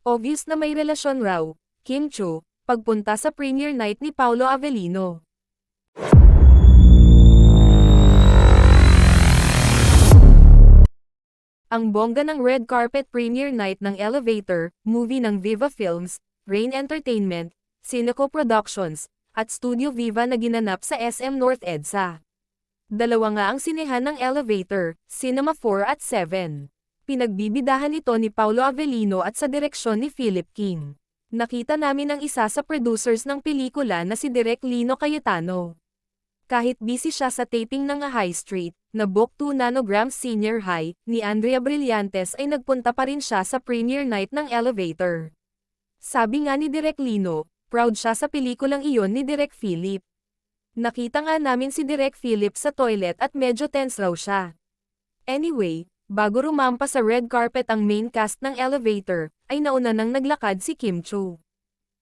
Obvious na may relasyon raw, Kim Chiu, pagpunta sa premiere night ni Paolo Avellino. Ang bongga ng red carpet premiere night ng Elevator, movie ng Viva Films, Rain Entertainment, Cineco Productions, at Studio Viva na ginanap sa SM North EDSA. Dalawa nga ang sinehan ng Elevator, Cinema 4 at 7. Pinagbibidahan ito ni Paolo Avellino at sa direksyon ni Philip King. Nakita namin ang isa sa producers ng pelikula na si Direk Lino Cayetano. Kahit busy siya sa taping ng A High Street, na Book 2 Nanograms Senior High, ni Andrea Brillantes ay nagpunta pa rin siya sa premiere night ng Elevator. Sabi nga ni Direk Lino, proud siya sa pelikulang iyon ni Direk Philip. Nakita nga namin si Direk Philip sa toilet at medyo tense raw siya. Anyway, bago rumampa sa red carpet ang main cast ng Elevator, ay nauna nang naglakad si Kim Chiu.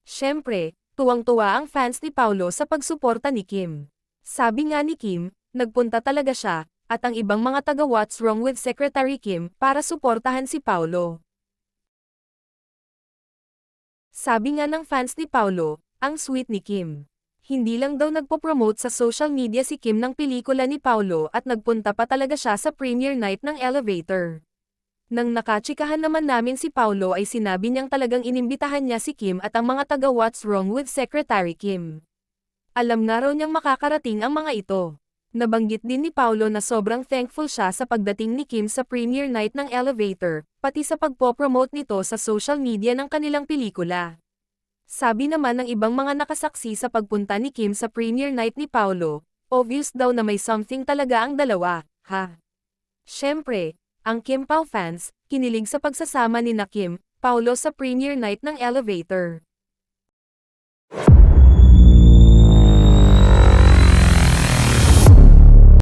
Siyempre, tuwang-tuwa ang fans ni Paolo sa pagsuporta ni Kim. Sabi nga ni Kim, nagpunta talaga siya, at ang ibang mga taga What's Wrong with Secretary Kim para suportahan si Paolo. Sabi nga ng fans ni Paolo, ang sweet ni Kim. Hindi lang daw nagpo-promote sa social media si Kim ng pelikula ni Paolo at nagpunta pa talaga siya sa premiere night ng Elevator. Nang nakachikahan naman namin si Paolo ay sinabi niyang talagang inimbitahan niya si Kim at ang mga taga What's Wrong with Secretary Kim. Alam nga raw niyang makakarating ang mga ito. Nabanggit din ni Paolo na sobrang thankful siya sa pagdating ni Kim sa premiere night ng Elevator, pati sa pagpo-promote nito sa social media ng kanilang pelikula. Sabi naman ng ibang mga nakasaksi sa pagpunta ni Kim sa premiere night ni Paolo, obvious daw na may something talaga ang dalawa, ha? Siyempre, ang Kim Pao fans, kinilig sa pagsasama ni na Kim, Paolo sa premiere night ng Elevator.